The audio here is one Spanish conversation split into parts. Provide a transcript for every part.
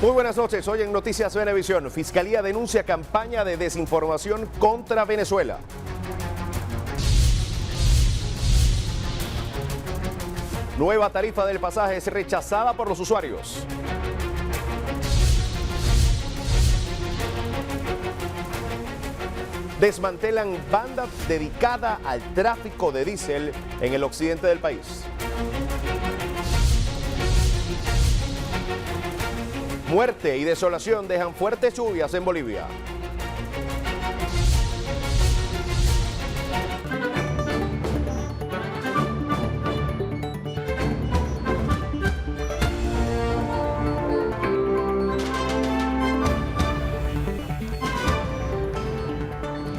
Muy buenas noches, hoy en Noticias Venevisión, Fiscalía denuncia campaña de desinformación contra Venezuela. Nueva tarifa del pasaje es rechazada por los usuarios. Desmantelan banda dedicada al tráfico de diésel en el occidente del país. Muerte y desolación dejan fuertes lluvias en Bolivia.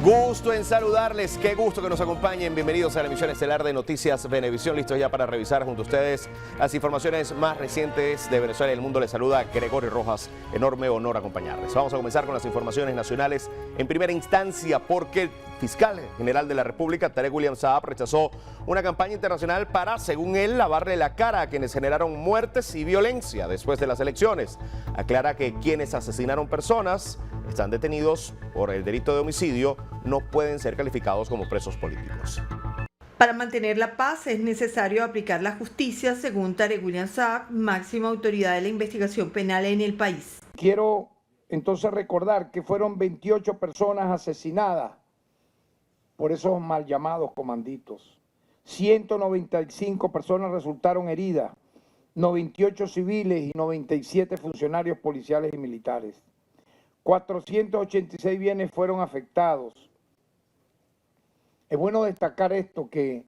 Gusto en saludarles, qué gusto que nos acompañen. Bienvenidos a la emisión estelar de Noticias Venevisión, listos ya para revisar junto a ustedes las informaciones más recientes de Venezuela y el mundo. Les saluda Gregorio Rojas, enorme honor acompañarles. Vamos a comenzar con las informaciones nacionales en primera instancia porque el fiscal general de la República, Tarek William Saab, rechazó una campaña internacional para, según él, lavarle la cara a quienes generaron muertes y violencia después de las elecciones. Aclara que quienes asesinaron personas están detenidos por el delito de homicidio, no pueden ser calificados como presos políticos. Para mantener la paz es necesario aplicar la justicia, según Tarek William Saab, máxima autoridad de la investigación penal en el país. Quiero entonces recordar que fueron 28 personas asesinadas por esos mal llamados comanditos. 195 personas resultaron heridas, 98 civiles y 97 funcionarios policiales y militares. 486 bienes fueron afectados. Es bueno destacar esto, que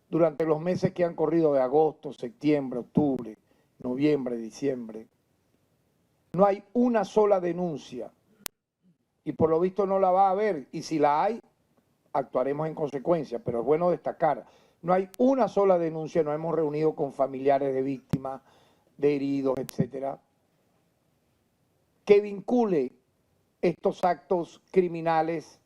durante los meses que han corrido de agosto, septiembre, octubre, noviembre, diciembre, no hay una sola denuncia y por lo visto no la va a haber, y si la hay, actuaremos en consecuencia, pero es bueno destacar, no hay una sola denuncia, nos hemos reunido con familiares de víctimas, de heridos, etcétera, que vincule estos actos criminales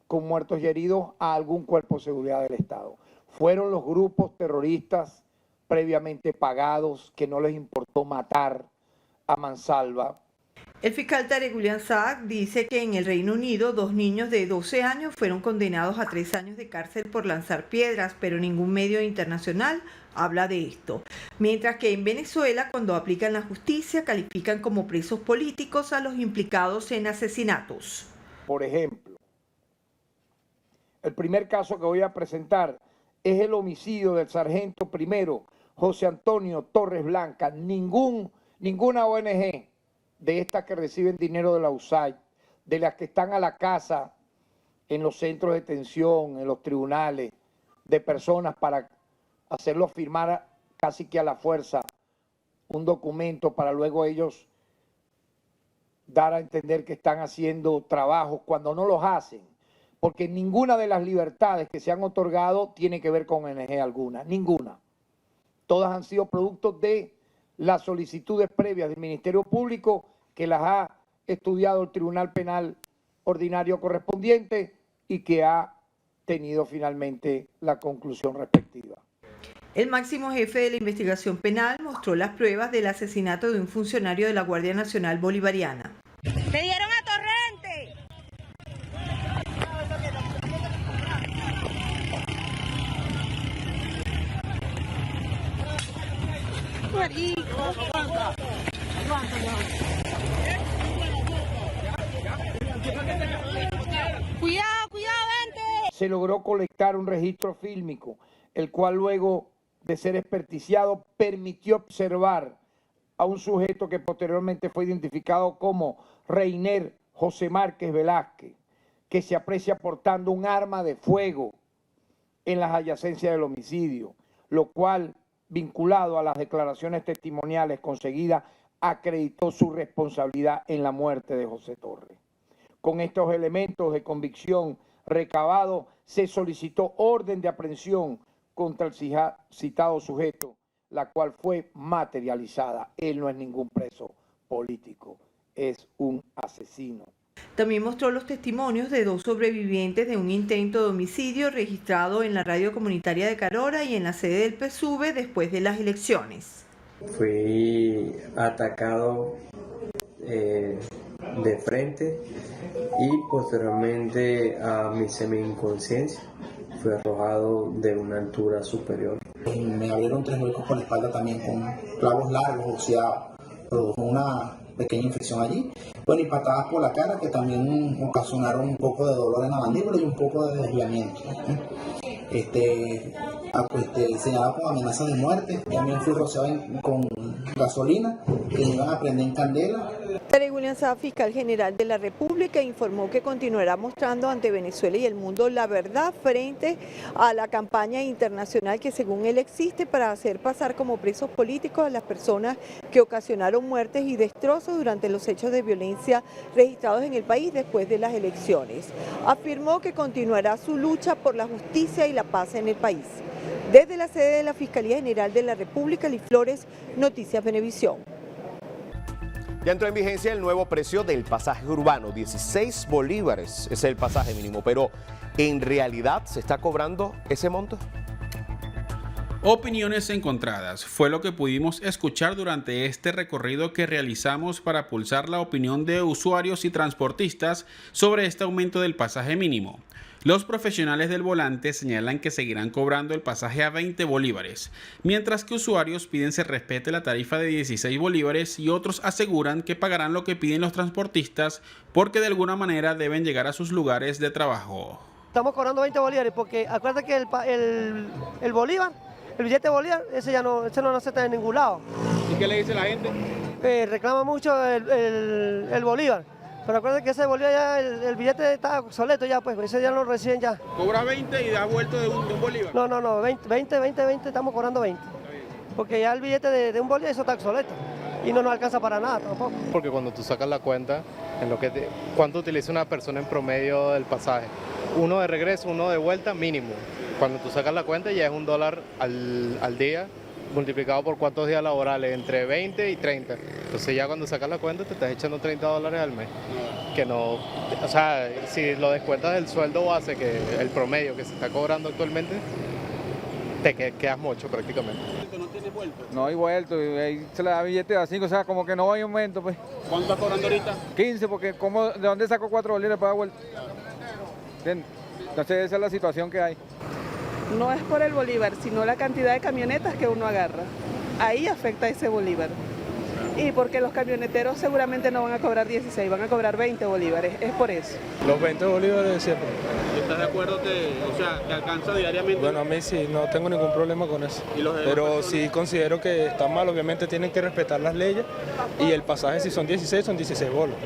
con muertos y heridos a algún cuerpo de seguridad del Estado. Fueron los grupos terroristas previamente pagados que no les importó matar a mansalva. El fiscal Tarek William Saab dice que en el Reino Unido 2 niños de 12 años fueron condenados a 3 años de cárcel por lanzar piedras, pero ningún medio internacional habla de esto. Mientras que en Venezuela, cuando aplican la justicia, califican como presos políticos a los implicados en asesinatos. Por ejemplo, el primer caso que voy a presentar es el homicidio del sargento primero José Antonio Torres Blanca. Ninguna ONG de estas que reciben dinero de la USAID, de las que están a la casa en los centros de detención, en los tribunales, de personas para hacerlos firmar casi que a la fuerza un documento para luego ellos dar a entender que están haciendo trabajos cuando no los hacen, porque ninguna de las libertades que se han otorgado tiene que ver con ONG alguna, ninguna. Todas han sido productos de las solicitudes previas del Ministerio Público, que las ha estudiado el Tribunal Penal Ordinario correspondiente y que ha tenido finalmente la conclusión respectiva. El máximo jefe de la investigación penal mostró las pruebas del asesinato de un funcionario de la Guardia Nacional Bolivariana. ¡Le dieron a Torrente! Cuidado, vente. Se logró colectar un registro fílmico, el cual luego de ser experticiado permitió observar a un sujeto que posteriormente fue identificado como Reiner José Márquez Velázquez, que se aprecia portando un arma de fuego en las adyacencias del homicidio, lo cual, vinculado a las declaraciones testimoniales conseguidas, acreditó su responsabilidad en la muerte de José Torres. Con estos elementos de convicción recabados, se solicitó orden de aprehensión contra el citado sujeto, la cual fue materializada. Él no es ningún preso político, es un asesino. También mostró los testimonios de 2 sobrevivientes de un intento de homicidio registrado en la radio comunitaria de Carora y en la sede del PSUV después de las elecciones. Fui atacado de frente y posteriormente a mi semi-inconsciencia. Fui arrojado de una altura superior. Me abrieron 3 huecos por la espalda también con clavos largos, o sea, produjo una pequeña infección allí. Bueno, y patadas por la cara que también ocasionaron un poco de dolor en la mandíbula y un poco de desviamiento. Señalado con amenazas de muerte. También fui rociado con gasolina que iban a prender en candela. Tarek William Saab, fiscal general de la República, informó que continuará mostrando ante Venezuela y el mundo la verdad frente a la campaña internacional que según él existe para hacer pasar como presos políticos a las personas que ocasionaron muertes y destrozos durante los hechos de violencia registrados en el país después de las elecciones. Afirmó que continuará su lucha por la justicia y la paz en el país. Desde la sede de la Fiscalía General de la República, Liz Flores, Noticias Venevisión. Ya entró en vigencia el nuevo precio del pasaje urbano, 16 bolívares es el pasaje mínimo, pero ¿en realidad se está cobrando ese monto? Opiniones encontradas fue lo que pudimos escuchar durante este recorrido que realizamos para pulsar la opinión de usuarios y transportistas sobre este aumento del pasaje mínimo. Los profesionales del volante señalan que seguirán cobrando el pasaje a 20 bolívares, mientras que usuarios piden se respete la tarifa de 16 bolívares y otros aseguran que pagarán lo que piden los transportistas porque de alguna manera deben llegar a sus lugares de trabajo. Estamos cobrando 20 bolívares porque acuérdate que el bolívar, el billete de bolívar, ese no se está en ningún lado. ¿Y qué le dice la gente? Reclama mucho el bolívar. Pero acuérdate que ese bolívar ya, el billete está obsoleto ya, pues ese ya lo reciben ya. ¿Cobra 20 y da vuelto de un bolívar? No, 20, estamos cobrando 20. Porque ya el billete de un bolívar eso está obsoleto y no nos alcanza para nada tampoco. Porque cuando tú sacas la cuenta, ¿cuánto utiliza una persona en promedio del pasaje? Uno de regreso, uno de vuelta mínimo. Cuando tú sacas la cuenta ya es $1 al día, multiplicado por cuántos días laborales, entre 20 y 30. Entonces ya cuando sacas la cuenta te estás echando $30 al mes. Que no, o sea, si lo descuentas del sueldo base, que el promedio que se está cobrando actualmente, te quedas mocho prácticamente. ¿No tienes vuelto? No hay vuelto, ahí se le da billete a 5, o sea, como que no hay aumento, pues. ¿Cuánto estás cobrando ahorita? 15, porque ¿de dónde saco 4 bolívares para dar vuelta? ¿Entiendes? Entonces esa es la situación que hay. No es por el bolívar, sino la cantidad de camionetas que uno agarra. Ahí afecta ese bolívar. Y porque los camioneteros seguramente no van a cobrar 16, van a cobrar 20 bolívares, es por eso. Los 20 bolívares siempre. ¿Estás de acuerdo que alcanza diariamente? Bueno, a mí sí, no tengo ningún problema con eso. Pero sí considero que está mal, obviamente tienen que respetar las leyes y el pasaje si son 16, son 16 bolos.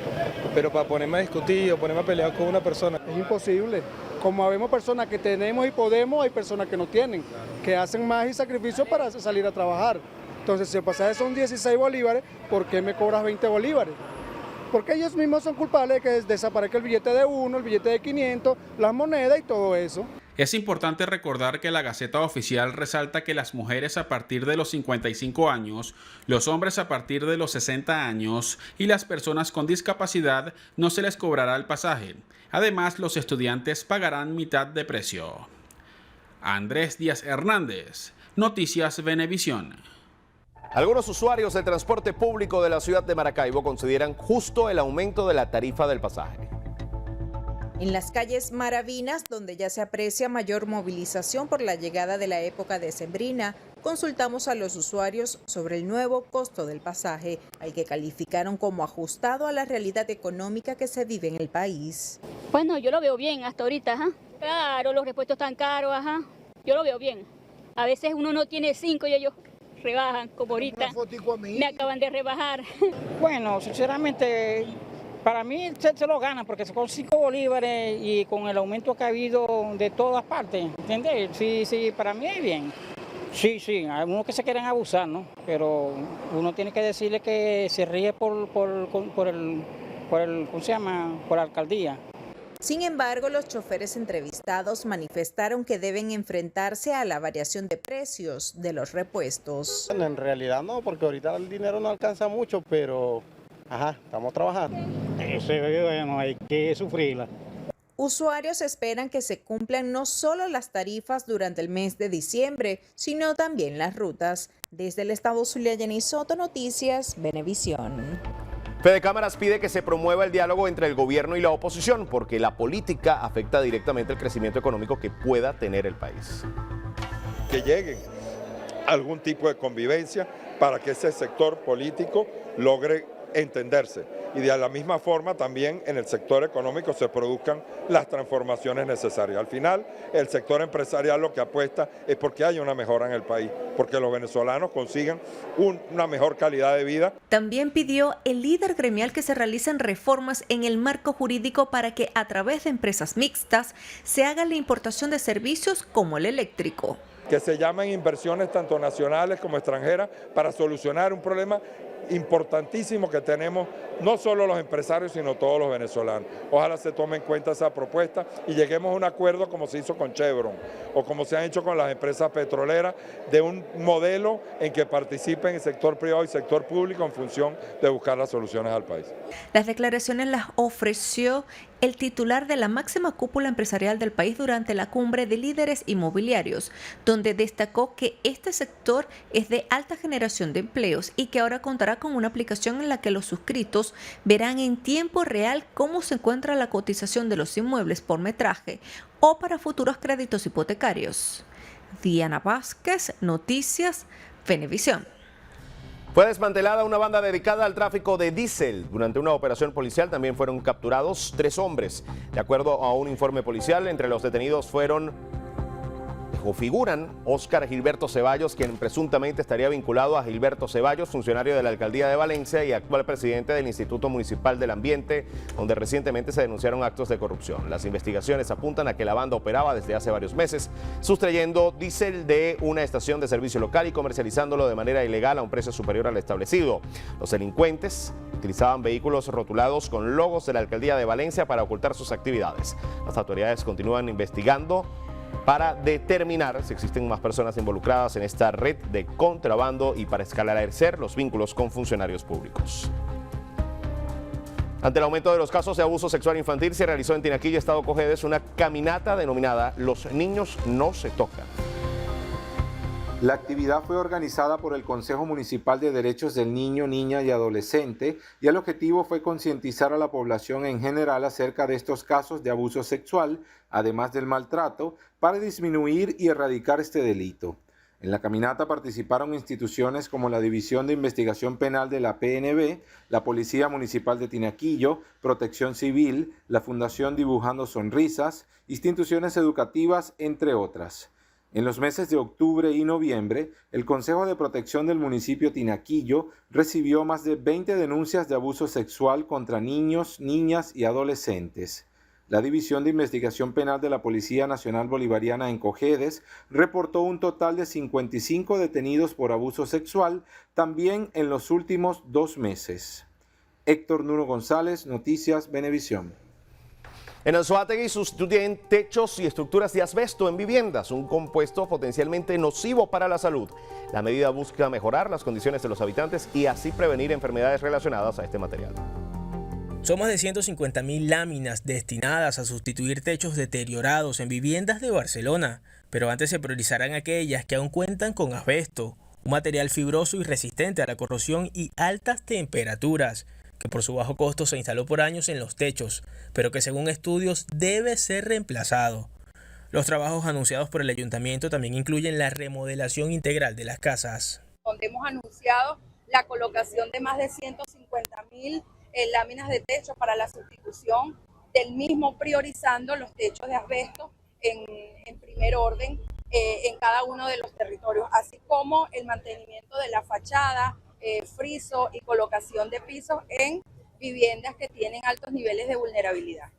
Pero para ponerme a discutir o ponerme a pelear con una persona... Es imposible. Como habemos personas que tenemos y podemos, hay personas que no tienen, que hacen más y sacrificios para salir a trabajar. Entonces, si el pasaje son 16 bolívares, ¿por qué me cobras 20 bolívares? Porque ellos mismos son culpables de que desaparezca el billete de 1, el billete de 500, las monedas y todo eso. Es importante recordar que la Gaceta Oficial resalta que las mujeres a partir de los 55 años, los hombres a partir de los 60 años y las personas con discapacidad no se les cobrará el pasaje. Además, los estudiantes pagarán mitad de precio. Andrés Díaz Hernández, Noticias Venevisión. Algunos usuarios del transporte público de la ciudad de Maracaibo consideran justo el aumento de la tarifa del pasaje. En las calles Maravinas, donde ya se aprecia mayor movilización por la llegada de la época decembrina, consultamos a los usuarios sobre el nuevo costo del pasaje, al que calificaron como ajustado a la realidad económica que se vive en el país. Bueno, yo lo veo bien hasta ahorita, ajá. Claro, los repuestos están caros, ajá. Yo lo veo bien. A veces uno no tiene 5 y ellos rebajan, como ahorita. Me acaban de rebajar. Bueno, sinceramente, para mí se lo ganan porque con 5 bolívares y con el aumento que ha habido de todas partes, ¿entiendes? Sí, para mí es bien. Sí, hay unos que se quieren abusar, ¿no? Pero uno tiene que decirle que se ríe por ¿cómo se llama? Por la alcaldía. Sin embargo, los choferes entrevistados manifestaron que deben enfrentarse a la variación de precios de los repuestos. Bueno, en realidad no, porque ahorita el dinero no alcanza mucho, pero estamos trabajando. Bueno, hay que sufrirla. Usuarios esperan que se cumplan no solo las tarifas durante el mes de diciembre, sino también las rutas. Desde el estado Zulia, Jenny Soto, Noticias Venevisión. Fede Cámaras pide que se promueva el diálogo entre el gobierno y la oposición porque la política afecta directamente el crecimiento económico que pueda tener el país. Que lleguen a algún tipo de convivencia para que ese sector político logre entenderse y de la misma forma también en el sector económico se produzcan las transformaciones necesarias. Al final, el sector empresarial lo que apuesta es porque haya una mejora en el país, porque los venezolanos consigan una mejor calidad de vida. También pidió el líder gremial que se realicen reformas en el marco jurídico para que a través de empresas mixtas se haga la importación de servicios como el eléctrico. Que se llamen inversiones tanto nacionales como extranjeras para solucionar un problema importantísimo que tenemos no solo los empresarios sino todos los venezolanos. Ojalá se tome en cuenta esa propuesta y lleguemos a un acuerdo como se hizo con Chevron o como se han hecho con las empresas petroleras de un modelo en que participen el sector privado y sector público en función de buscar las soluciones al país. Las declaraciones las ofreció el titular de la máxima cúpula empresarial del país durante la cumbre de líderes inmobiliarios, donde destacó que este sector es de alta generación de empleos y que ahora contará con una aplicación en la que los suscritos verán en tiempo real cómo se encuentra la cotización de los inmuebles por metraje o para futuros créditos hipotecarios. Diana Vázquez, Noticias Venevisión. Fue desmantelada una banda dedicada al tráfico de diésel. Durante una operación policial también fueron capturados 3 hombres. De acuerdo a un informe policial, entre los detenidos figuran Óscar Gilberto Ceballos, quien presuntamente estaría vinculado a Gilberto Ceballos, funcionario de la Alcaldía de Valencia y actual presidente del Instituto Municipal del Ambiente, donde recientemente se denunciaron actos de corrupción. Las investigaciones apuntan a que la banda operaba desde hace varios meses, sustrayendo diésel de una estación de servicio local y comercializándolo de manera ilegal a un precio superior al establecido. Los delincuentes utilizaban vehículos rotulados con logos de la Alcaldía de Valencia para ocultar sus actividades. Las autoridades continúan investigando para determinar si existen más personas involucradas en esta red de contrabando y para esclarecer los vínculos con funcionarios públicos. Ante el aumento de los casos de abuso sexual infantil, se realizó en Tinaquillo, Estado Cojedes, una caminata denominada Los Niños No Se Tocan. La actividad fue organizada por el Consejo Municipal de Derechos del Niño, Niña y Adolescente y el objetivo fue concientizar a la población en general acerca de estos casos de abuso sexual, además del maltrato, para disminuir y erradicar este delito. En la caminata participaron instituciones como la División de Investigación Penal de la PNB, la Policía Municipal de Tinaquillo, Protección Civil, la Fundación Dibujando Sonrisas, instituciones educativas, entre otras. En los meses de octubre y noviembre, el Consejo de Protección del municipio Tinaquillo recibió más de 20 denuncias de abuso sexual contra niños, niñas y adolescentes. La División de Investigación Penal de la Policía Nacional Bolivariana en Cojedes reportó un total de 55 detenidos por abuso sexual también en los últimos 2 meses. Héctor Nuno González, Noticias Venevisión. En Anzoátegui sustituyen techos y estructuras de asbesto en viviendas, un compuesto potencialmente nocivo para la salud. La medida busca mejorar las condiciones de los habitantes y así prevenir enfermedades relacionadas a este material. Son más de 150.000 láminas destinadas a sustituir techos deteriorados en viviendas de Barcelona, pero antes se priorizarán aquellas que aún cuentan con asbesto, un material fibroso y resistente a la corrosión y altas temperaturas, que por su bajo costo se instaló por años en los techos, pero que según estudios debe ser reemplazado. Los trabajos anunciados por el ayuntamiento también incluyen la remodelación integral de las casas. Donde hemos anunciado la colocación de más de 150.000 láminas de techo para la sustitución del mismo, priorizando los techos de asbesto en primer orden en cada uno de los territorios, así como el mantenimiento de la fachada, friso y colocación de pisos en viviendas que tienen altos niveles de vulnerabilidad.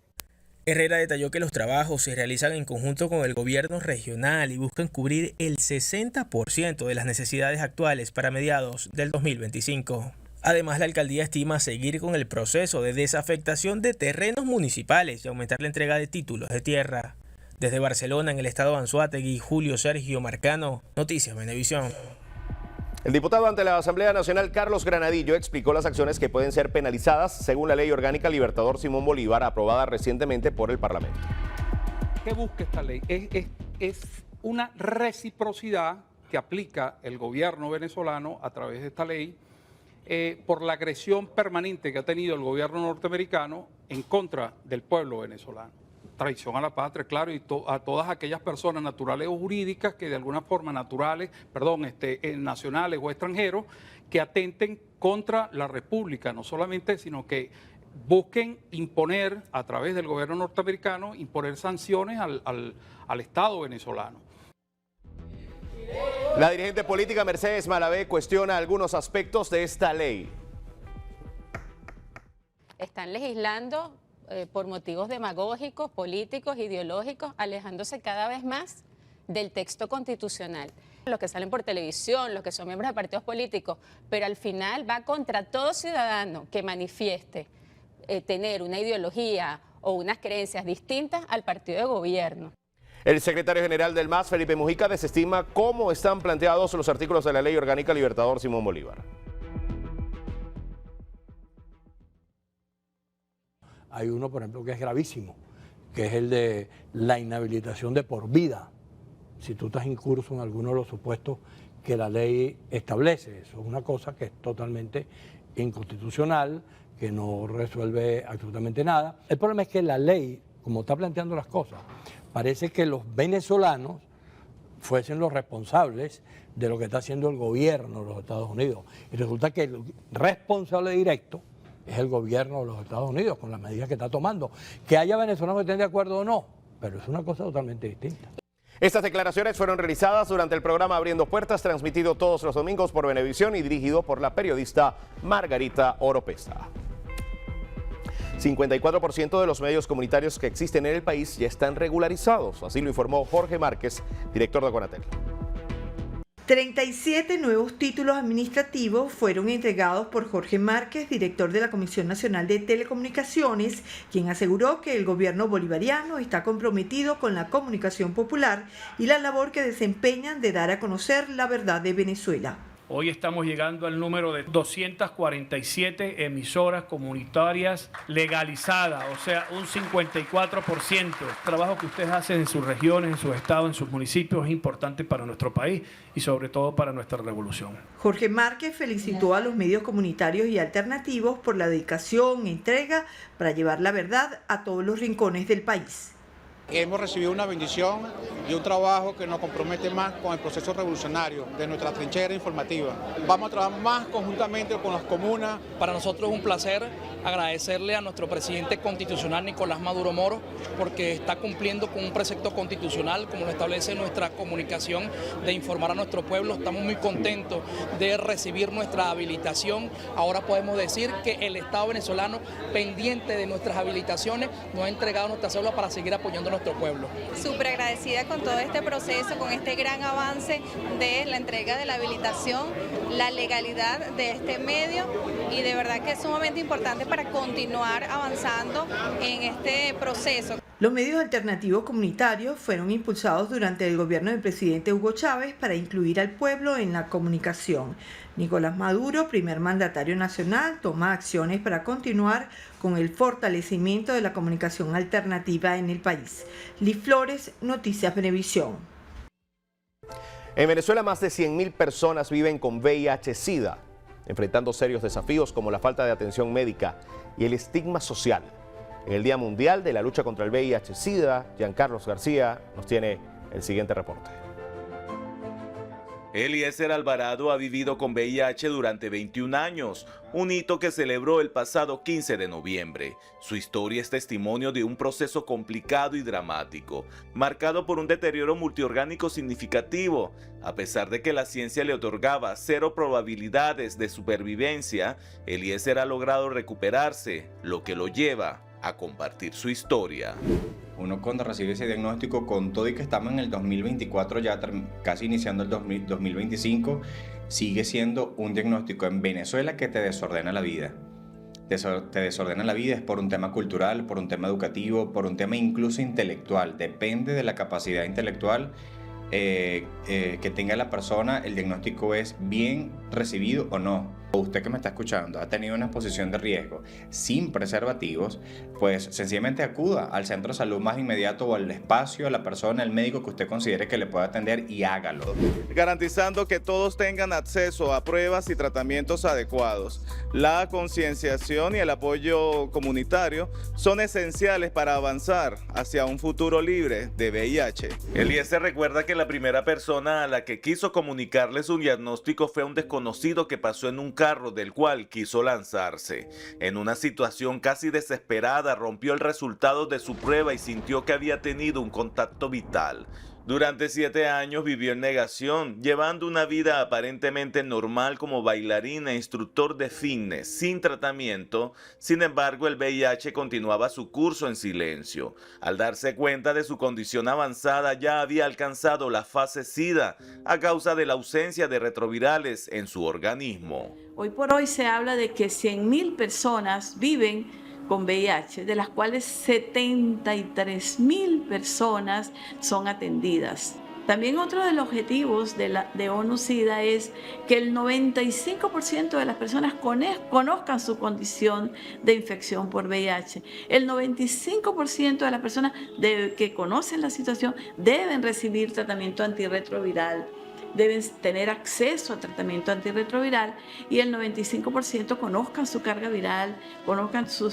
Herrera detalló que los trabajos se realizan en conjunto con el gobierno regional y buscan cubrir el 60% de las necesidades actuales para mediados del 2025. Además, la alcaldía estima seguir con el proceso de desafectación de terrenos municipales y aumentar la entrega de títulos de tierra. Desde Barcelona, en el estado de Anzoátegui, Julio Sergio Marcano, Noticias Venevisión. El diputado ante la Asamblea Nacional, Carlos Granadillo, explicó las acciones que pueden ser penalizadas según la Ley Orgánica Libertador Simón Bolívar, aprobada recientemente por el Parlamento. ¿Qué busca esta ley? Es una reciprocidad que aplica el gobierno venezolano a través de esta ley por la agresión permanente que ha tenido el gobierno norteamericano en contra del pueblo venezolano. Traición a la patria, claro, y a todas aquellas personas naturales o jurídicas que de alguna forma nacionales o extranjeros, que atenten contra la República, no solamente, sino que busquen imponer, a través del gobierno norteamericano, imponer sanciones al Estado venezolano. La dirigente política Mercedes Malavé cuestiona algunos aspectos de esta ley. Están legislando por motivos demagógicos, políticos, ideológicos, alejándose cada vez más del texto constitucional. Los que salen por televisión, los que son miembros de partidos políticos, pero al final va contra todo ciudadano que manifieste tener una ideología o unas creencias distintas al partido de gobierno. El secretario general del MAS, Felipe Mujica, desestima cómo están planteados los artículos de la Ley Orgánica Libertador Simón Bolívar. Hay uno, por ejemplo, que es gravísimo, que es el de la inhabilitación de por vida, si tú estás incurso en alguno de los supuestos que la ley establece. Eso es una cosa que es totalmente inconstitucional, que no resuelve absolutamente nada. El problema es que la ley, como está planteando las cosas, parece que los venezolanos fuesen los responsables de lo que está haciendo el gobierno de los Estados Unidos. Y resulta que el responsable directo es el gobierno de los Estados Unidos, con las medidas que está tomando. Que haya venezolanos que estén de acuerdo o no, pero es una cosa totalmente distinta. Estas declaraciones fueron realizadas durante el programa Abriendo Puertas, transmitido todos los domingos por Venevisión y dirigido por la periodista Margarita Oropesa. 54% de los medios comunitarios que existen en el país ya están regularizados, así lo informó Jorge Márquez, director de Conatel. 37 nuevos títulos administrativos fueron entregados por Jorge Márquez, director de la Comisión Nacional de Telecomunicaciones, quien aseguró que el gobierno bolivariano está comprometido con la comunicación popular y la labor que desempeñan de dar a conocer la verdad de Venezuela. Hoy estamos llegando al número de 247 emisoras comunitarias legalizadas, o sea, un 54%. El trabajo que ustedes hacen en sus regiones, en sus estados, en sus municipios es importante para nuestro país y sobre todo para nuestra revolución. Jorge Márquez felicitó a los medios comunitarios y alternativos por la dedicación e entrega para llevar la verdad a todos los rincones del país. Hemos recibido una bendición y un trabajo que nos compromete más con el proceso revolucionario de nuestra trinchera informativa. Vamos a trabajar más conjuntamente con las comunas. Para nosotros es un placer agradecerle a nuestro presidente constitucional Nicolás Maduro Moro porque está cumpliendo con un precepto constitucional como lo establece nuestra comunicación de informar a nuestro pueblo. Estamos muy contentos de recibir nuestra habilitación. Ahora podemos decir que el Estado venezolano, pendiente de nuestras habilitaciones, nos ha entregado nuestra cédula para seguir apoyando a nuestro pueblo. Súper agradecida con todo este proceso, con este gran avance de la entrega de la habilitación, la legalidad de este medio y de verdad que es sumamente importante para continuar avanzando en este proceso. Los medios alternativos comunitarios fueron impulsados durante el gobierno del presidente Hugo Chávez para incluir al pueblo en la comunicación. Nicolás Maduro, primer mandatario nacional, toma acciones para continuar con el fortalecimiento de la comunicación alternativa en el país. Liz Flores, Noticias Venevisión. En Venezuela, más de 100.000 personas viven con VIH-Sida, enfrentando serios desafíos como la falta de atención médica y el estigma social. En el Día Mundial de la Lucha contra el VIH-Sida, Giancarlos García nos tiene el siguiente reporte. Eliezer Alvarado ha vivido con VIH durante 21 años, un hito que celebró el pasado 15 de noviembre. Su historia es testimonio de un proceso complicado y dramático, marcado por un deterioro multiorgánico significativo. A pesar de que la ciencia le otorgaba 0 probabilidades de supervivencia, Eliezer ha logrado recuperarse, lo que lo lleva a compartir su historia. Uno cuando recibe ese diagnóstico, con todo y que estamos en el 2024, ya casi iniciando el 2025, sigue siendo un diagnóstico en Venezuela que te desordena la vida. Te desordena la vida es por un tema cultural, por un tema educativo, por un tema incluso intelectual. Depende de la capacidad intelectual que tenga la persona, el diagnóstico es bien recibido o no. o usted que me está escuchando ha tenido una exposición de riesgo sin preservativos, pues sencillamente acuda al centro de salud más inmediato o al espacio, a la persona, al médico que usted considere que le pueda atender y hágalo. Garantizando que todos tengan acceso a pruebas y tratamientos adecuados. La concienciación y el apoyo comunitario son esenciales para avanzar hacia un futuro libre de VIH. Eliezer recuerda que la primera persona a la que quiso comunicarle su diagnóstico fue un desconocido que pasó en un carro del cual quiso lanzarse. En una situación casi desesperada rompió el resultado de su prueba y sintió que había tenido un contacto vital. Durante 7 años vivió en negación, llevando una vida aparentemente normal como bailarín e instructor de fitness, sin tratamiento. Sin embargo, el VIH continuaba su curso en silencio. Al darse cuenta de su condición avanzada, ya había alcanzado la fase SIDA a causa de la ausencia de retrovirales en su organismo. Hoy por hoy se habla de que 100.000 personas viven con VIH, de las cuales 73.000 personas son atendidas. También otro de los objetivos de ONU-SIDA es que el 95% de las personas conozcan su condición de infección por VIH. El 95% de las personas que conocen la situación deben recibir tratamiento antirretroviral, deben tener acceso a tratamiento antirretroviral y el 95% conozcan su carga viral, conozcan su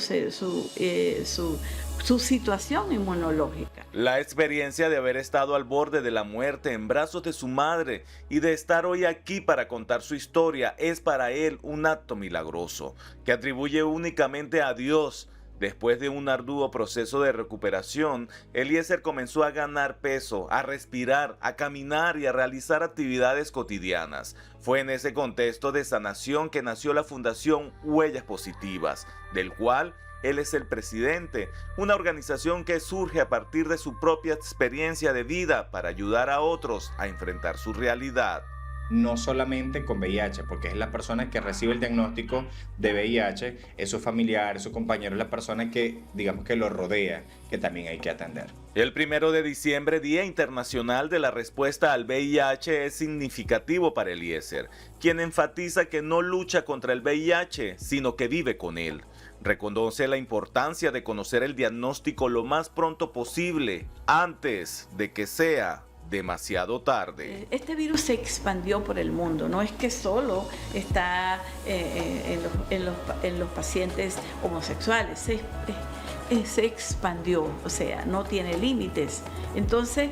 situación inmunológica. La experiencia de haber estado al borde de la muerte en brazos de su madre y de estar hoy aquí para contar su historia es para él un acto milagroso que atribuye únicamente a Dios. Después de un arduo proceso de recuperación, Eliezer comenzó a ganar peso, a respirar, a caminar y a realizar actividades cotidianas. Fue en ese contexto de sanación que nació la Fundación Huellas Positivas, del cual él es el presidente, una organización que surge a partir de su propia experiencia de vida para ayudar a otros a enfrentar su realidad. No solamente con VIH, porque es la persona que recibe el diagnóstico de VIH, es su familiar, es su compañero, es la persona que, digamos, que lo rodea, que también hay que atender. El 1 de diciembre, Día Internacional de la Respuesta al VIH, es significativo para Eliezer, quien enfatiza que no lucha contra el VIH, sino que vive con él. Reconoce la importancia de conocer el diagnóstico lo más pronto posible, antes de que sea demasiado tarde. Este virus se expandió por el mundo, no es que solo está en los pacientes homosexuales, se expandió, o sea, no tiene límites. Entonces,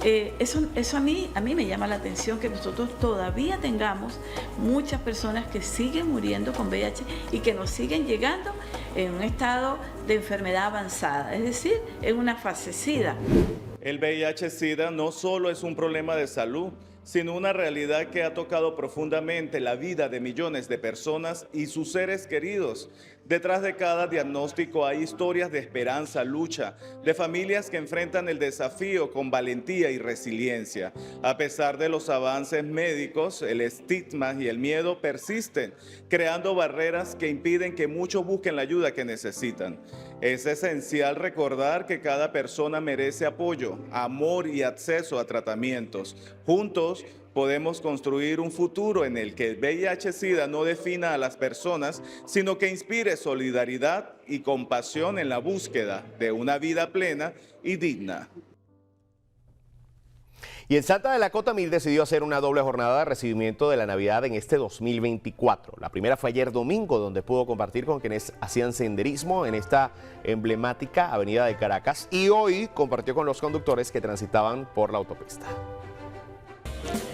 eso a mí me llama la atención, que nosotros todavía tengamos muchas personas que siguen muriendo con VIH y que nos siguen llegando en un estado de enfermedad avanzada, es decir, en una fase SIDA. El VIH-Sida no solo es un problema de salud, sino una realidad que ha tocado profundamente la vida de millones de personas y sus seres queridos. Detrás de cada diagnóstico hay historias de esperanza, lucha, de familias que enfrentan el desafío con valentía y resiliencia. A pesar de los avances médicos, el estigma y el miedo persisten, creando barreras que impiden que muchos busquen la ayuda que necesitan. Es esencial recordar que cada persona merece apoyo, amor y acceso a tratamientos. Juntos podemos construir un futuro en el que el VIH-Sida no defina a las personas, sino que inspire solidaridad y compasión en la búsqueda de una vida plena y digna. Y en Santa de la Cota Mil decidió hacer una doble jornada de recibimiento de la Navidad en este 2024. La primera fue ayer domingo, donde pudo compartir con quienes hacían senderismo en esta emblemática avenida de Caracas, y hoy compartió con los conductores que transitaban por la autopista.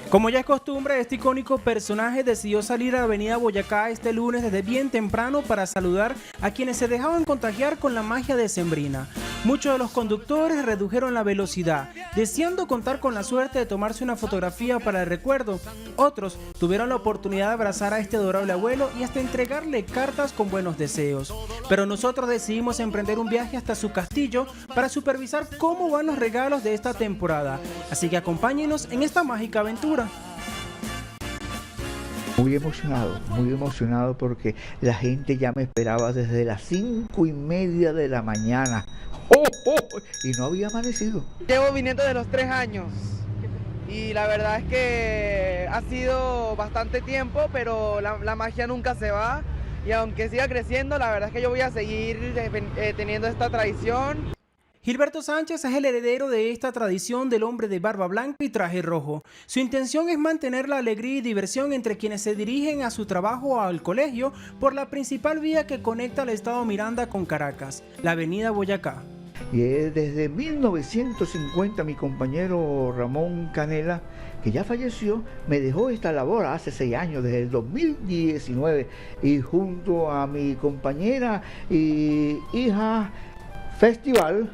Como ya es costumbre, este icónico personaje decidió salir a la avenida Boyacá este lunes desde bien temprano para saludar a quienes se dejaban contagiar con la magia decembrina. Muchos de los conductores redujeron la velocidad, deseando contar con la suerte de tomarse una fotografía para el recuerdo. Otros tuvieron la oportunidad de abrazar a este adorable abuelo y hasta entregarle cartas con buenos deseos. Pero nosotros decidimos emprender un viaje hasta su castillo para supervisar cómo van los regalos de esta temporada. Así que acompáñenos en esta mágica aventura. Muy emocionado porque la gente ya me esperaba desde las 5:30 de la mañana. ¡Oh, oh! Y no había amanecido. Llevo viniendo de los 3 años y la verdad es que ha sido bastante tiempo, pero la magia nunca se va, y aunque siga creciendo, la verdad es que yo voy a seguir teniendo esta tradición. Gilberto Sánchez es el heredero de esta tradición del hombre de barba blanca y traje rojo. Su intención es mantener la alegría y diversión entre quienes se dirigen a su trabajo o al colegio por la principal vía que conecta al estado Miranda con Caracas, la avenida Boyacá. Y desde 1950 mi compañero Ramón Canela, que ya falleció, me dejó esta labor hace 6 años, desde el 2019, y junto a mi compañera y hija Festival,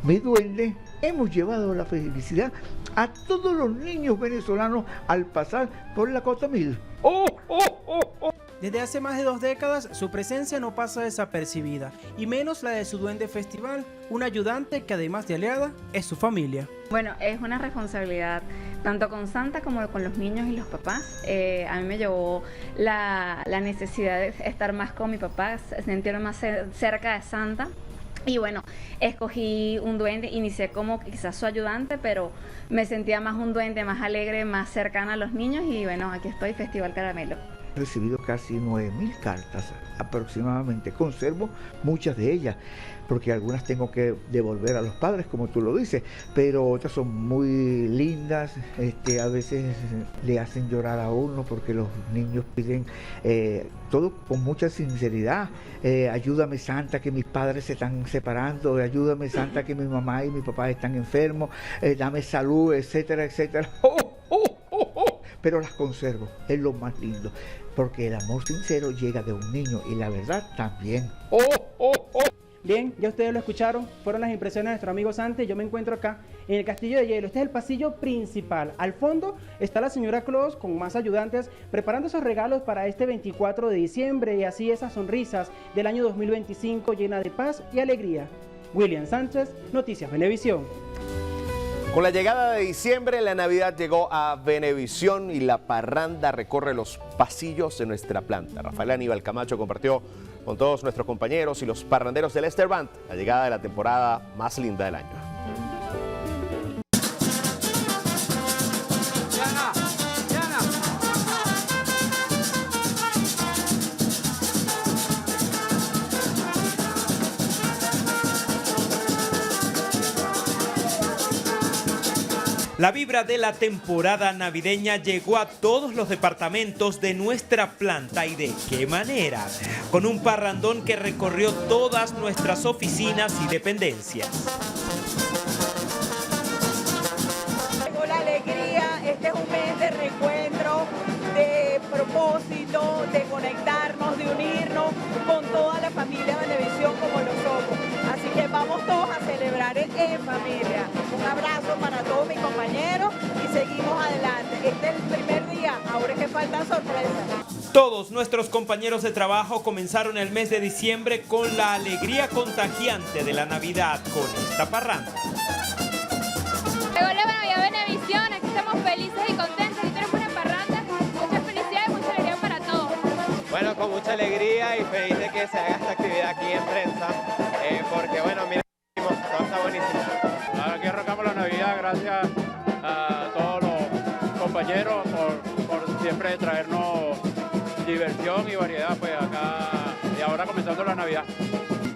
mi duende, hemos llevado la felicidad a todos los niños venezolanos al pasar por la Cota 1000. ¡Oh, oh, oh, oh! Desde hace más de 2 décadas, su presencia no pasa desapercibida, y menos la de su Duende Festival, una ayudante que además de aliada, es su familia. Bueno, es una responsabilidad tanto con Santa como con los niños y los papás. A mí me llevó la necesidad de estar más con mi papá, sentirme más cerca de Santa. Y bueno, escogí un duende, inicié como quizás su ayudante, pero me sentía más un duende, más alegre, más cercana a los niños, y bueno, aquí estoy, Festival Caramelo. He recibido casi 9.000 cartas aproximadamente. Conservo muchas de ellas, porque algunas tengo que devolver a los padres, como tú lo dices, pero otras son muy lindas. A veces le hacen llorar a uno porque los niños piden todo con mucha sinceridad. Ayúdame, Santa, que mis padres se están separando. Ayúdame, Santa, que mi mamá y mi papá están enfermos. Dame salud, etcétera, etcétera. Pero las conservo, es lo más lindo, porque el amor sincero llega de un niño, y la verdad también. Bien, ya ustedes lo escucharon, fueron las impresiones de nuestro amigo Santi. Yo me encuentro acá en el Castillo de Hielo. Este es el pasillo principal. Al fondo está la señora Claus con más ayudantes preparando esos regalos para este 24 de diciembre, y así esas sonrisas del año 2025 llena de paz y alegría. William Sánchez, Noticias Venevisión. Con la llegada de diciembre, la Navidad llegó a Venevisión y la parranda recorre los pasillos de nuestra planta. Rafael Aníbal Camacho compartió con todos nuestros compañeros y los parranderos del Lester Band la llegada de la temporada más linda del año. La vibra de la temporada navideña llegó a todos los departamentos de nuestra planta, y de qué manera, con un parrandón que recorrió todas nuestras oficinas y dependencias. Llegó la alegría, este es un mes de reencuentro, de propósito, de conectarnos, de unirnos con toda la familia Venevisión como lo somos. Así que vamos todos a celebrar en familia. Un abrazo para todos mis compañeros y seguimos adelante. Este es el primer día, ahora es que faltan sorpresas. Todos nuestros compañeros de trabajo comenzaron el mes de diciembre con la alegría contagiante de la Navidad con esta parranda. Llegó la Navidad Venevisión, aquí estamos felices y contentos, aquí tenemos una parranda, mucha felicidad y mucha alegría para todos. Bueno, con mucha alegría y feliz de que se haga esta actividad aquí en prensa, porque bueno, mira, todo está buenísimo. Aquí arrancamos la Navidad, gracias a todos los compañeros por siempre traernos diversión y variedad, pues acá, y ahora comenzando la Navidad.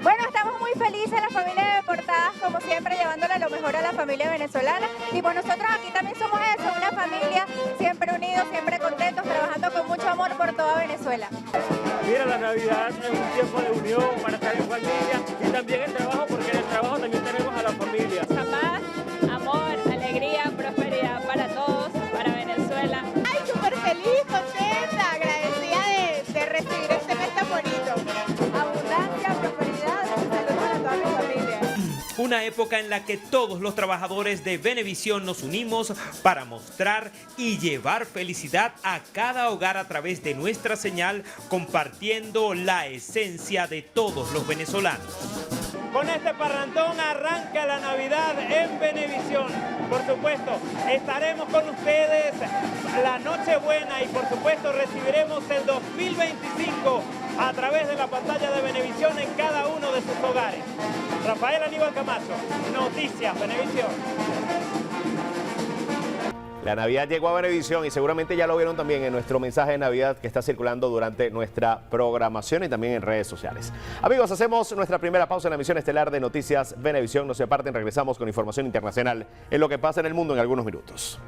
Bueno, estamos muy felices, la familia de Portadas, como siempre, llevándole lo mejor a la familia venezolana. Y pues nosotros aquí también somos eso, una familia siempre unidos, siempre contentos, trabajando con mucho amor por toda Venezuela. Mira, la Navidad es un tiempo de unión para estar en familia, y también el trabajo, porque en el trabajo también tenemos a la familia. Paz, amor, alegría, prosperidad para todos, para Venezuela. Ay, súper feliz, contenta, agradecida de recibir este mes tan bonito. Abundancia, prosperidad, saludos a toda mi familia. Una época en la que todos los trabajadores de Venevisión nos unimos para mostrar y llevar felicidad a cada hogar a través de nuestra señal, compartiendo la esencia de todos los venezolanos. Con este parrandón arranca la Navidad en Venevisión. Por supuesto, estaremos con ustedes la Nochebuena y por supuesto recibiremos el 2025 a través de la pantalla de Venevisión en cada uno de sus hogares. Rafael Aníbal Camacho, Noticias Venevisión. La Navidad llegó a Venevisión y seguramente ya lo vieron también en nuestro mensaje de Navidad que está circulando durante nuestra programación y también en redes sociales. Amigos, hacemos nuestra primera pausa en la emisión estelar de Noticias Venevisión. No se aparten, regresamos con información internacional en lo que pasa en el mundo en algunos minutos.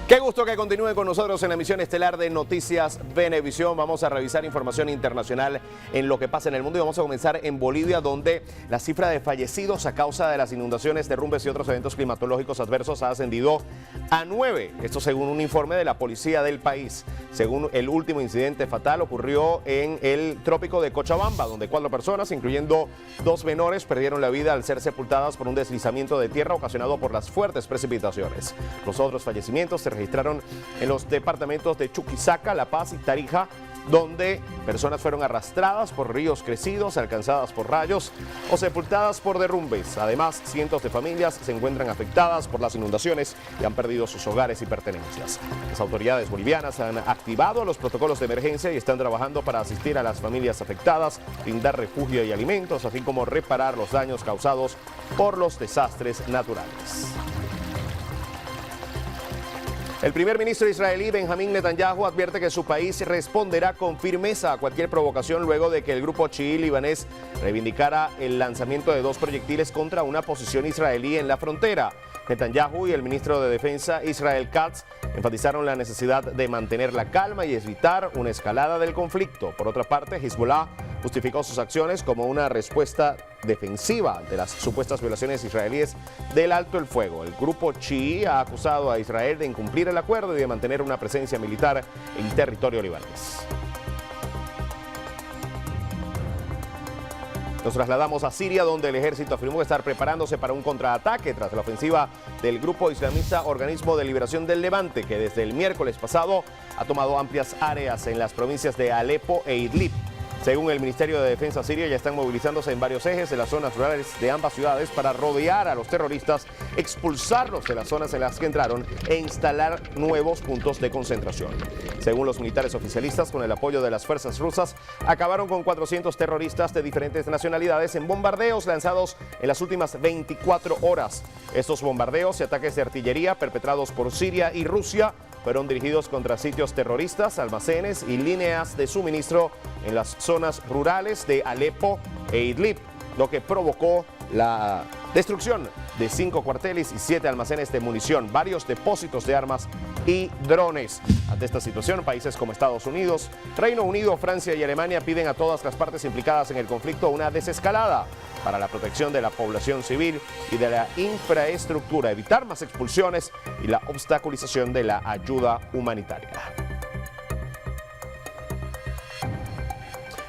Qué gusto que continúen con nosotros en la emisión estelar de Noticias Venevisión. Vamos a revisar información internacional en lo que pasa en el mundo y vamos a comenzar en Bolivia, donde la cifra de fallecidos a causa de las inundaciones, derrumbes y otros eventos climatológicos adversos ha ascendido a 9. Esto según un informe de la policía del país. Según el último incidente fatal ocurrió en el trópico de Cochabamba, donde 4 personas, incluyendo 2 menores, perdieron la vida al ser sepultadas por un deslizamiento de tierra ocasionado por las fuertes precipitaciones. Los otros fallecimientos se registraron en los departamentos de Chuquisaca, La Paz y Tarija, donde personas fueron arrastradas por ríos crecidos, alcanzadas por rayos o sepultadas por derrumbes. Además, cientos de familias se encuentran afectadas por las inundaciones y han perdido sus hogares y pertenencias. Las autoridades bolivianas han activado los protocolos de emergencia y están trabajando para asistir a las familias afectadas, brindar refugio y alimentos, así como reparar los daños causados por los desastres naturales. El primer ministro israelí Benjamín Netanyahu advierte que su país responderá con firmeza a cualquier provocación luego de que el grupo chií libanés reivindicara el lanzamiento de 2 proyectiles contra una posición israelí en la frontera. Netanyahu y el ministro de Defensa Israel Katz enfatizaron la necesidad de mantener la calma y evitar una escalada del conflicto. Por otra parte, Hezbollah justificó sus acciones como una respuesta defensiva de las supuestas violaciones israelíes del alto el fuego. El grupo chií ha acusado a Israel de incumplir el acuerdo y de mantener una presencia militar en territorio libanés. Nos trasladamos a Siria, donde el ejército afirmó estar preparándose para un contraataque tras la ofensiva del grupo islamista Organismo de Liberación del Levante, que desde el miércoles pasado ha tomado amplias áreas en las provincias de Alepo e Idlib. Según el Ministerio de Defensa sirio, ya están movilizándose en varios ejes de las zonas rurales de ambas ciudades para rodear a los terroristas, expulsarlos de las zonas en las que entraron e instalar nuevos puntos de concentración. Según los militares oficialistas, con el apoyo de las fuerzas rusas, acabaron con 400 terroristas de diferentes nacionalidades en bombardeos lanzados en las últimas 24 horas. Estos bombardeos y ataques de artillería perpetrados por Siria y Rusia fueron dirigidos contra sitios terroristas, almacenes y líneas de suministro en las zonas rurales de Alepo e Idlib, lo que provocó la destrucción de 5 cuarteles y 7 almacenes de munición, varios depósitos de armas y drones. Ante esta situación, países como Estados Unidos, Reino Unido, Francia y Alemania piden a todas las partes implicadas en el conflicto una desescalada para la protección de la población civil y de la infraestructura, evitar más expulsiones y la obstaculización de la ayuda humanitaria.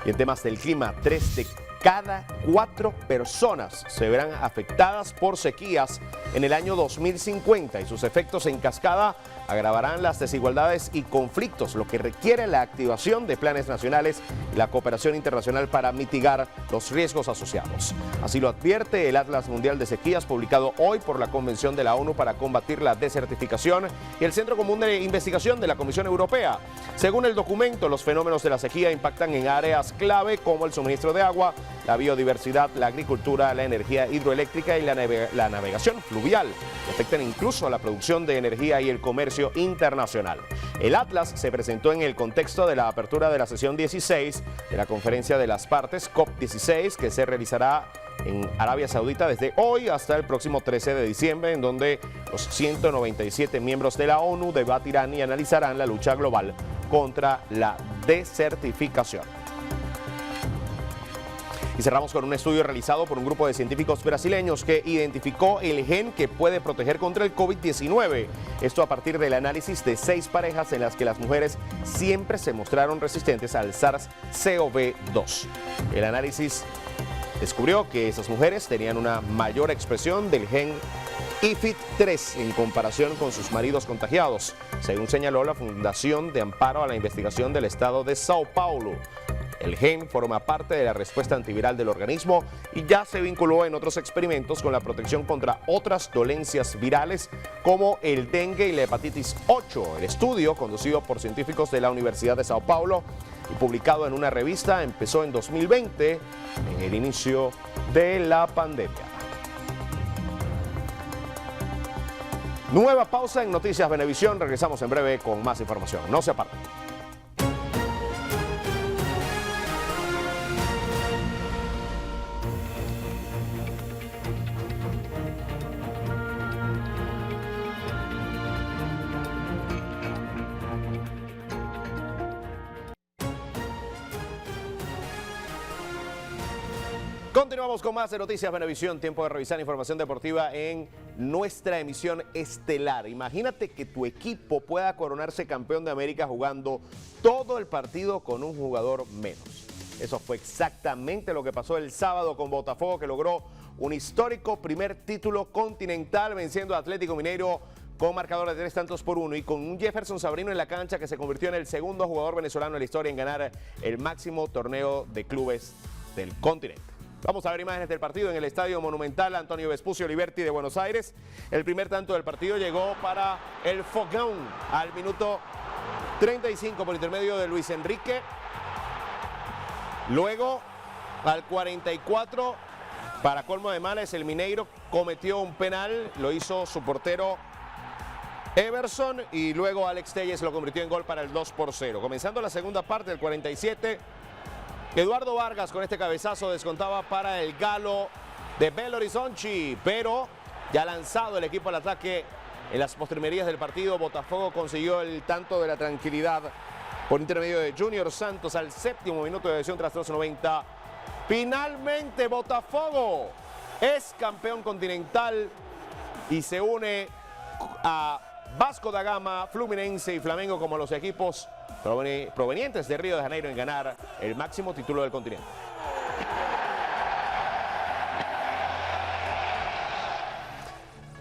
Y en temas del clima, 3 de cada 4 personas se verán afectadas por sequías en el año 2050 y sus efectos en cascada agravarán las desigualdades y conflictos, lo que requiere la activación de planes nacionales y la cooperación internacional para mitigar los riesgos asociados. Así lo advierte el Atlas Mundial de Sequías, publicado hoy por la Convención de la ONU para combatir la desertificación y el Centro Común de Investigación de la Comisión Europea. Según el documento, los fenómenos de la sequía impactan en áreas clave como el suministro de agua, la biodiversidad, la agricultura, la energía hidroeléctrica y la navegación fluvial, que afectan incluso a la producción de energía y el comercio internacional. El Atlas se presentó en el contexto de la apertura de la sesión 16 de la Conferencia de las Partes COP16, que se realizará en Arabia Saudita desde hoy hasta el próximo 13 de diciembre, en donde los 197 miembros de la ONU debatirán y analizarán la lucha global contra la desertificación. Y cerramos con un estudio realizado por un grupo de científicos brasileños que identificó el gen que puede proteger contra el COVID-19. Esto a partir del análisis de 6 parejas en las que las mujeres siempre se mostraron resistentes al SARS-CoV-2. El análisis descubrió que esas mujeres tenían una mayor expresión del gen IFID3 en comparación con sus maridos contagiados, según señaló la Fundación de Amparo a la Investigación del Estado de Sao Paulo. El gen forma parte de la respuesta antiviral del organismo y ya se vinculó en otros experimentos con la protección contra otras dolencias virales como el dengue y la hepatitis 8. El estudio, conducido por científicos de la Universidad de Sao Paulo y publicado en una revista, empezó en 2020, en el inicio de la pandemia. Nueva pausa en Noticias Venevisión. Regresamos en breve con más información. No se aparten. Continuamos con más de Noticias Venevisión, tiempo de revisar información deportiva en nuestra emisión estelar. Imagínate que tu equipo pueda coronarse campeón de América jugando todo el partido con un jugador menos. Eso fue exactamente lo que pasó el sábado con Botafogo, que logró un histórico primer título continental venciendo a Atlético Mineiro con marcador de 3-1 y con un Jefferson Sabrino en la cancha que se convirtió en el segundo jugador venezolano en la historia en ganar el máximo torneo de clubes del continente. Vamos a ver imágenes del partido en el Estadio Monumental Antonio Vespucio Liberty de Buenos Aires. El primer tanto del partido llegó para el Fogón al minuto 35 por intermedio de Luis Enrique. Luego, al 44, para colmo de males, el Mineiro cometió un penal, lo hizo su portero Everson y luego Alex Telles lo convirtió en gol para el 2-0. Comenzando la segunda parte, el 47, Eduardo Vargas con este cabezazo descontaba para el galo de Belo Horizonte, pero ya lanzado el equipo al ataque en las postrimerías del partido, Botafogo consiguió el tanto de la tranquilidad por intermedio de Junior Santos al 7º minuto de adición tras 2:90. Finalmente Botafogo es campeón continental y se une a Vasco da Gama, Fluminense y Flamengo como los equipos provenientes de Río de Janeiro en ganar el máximo título del continente.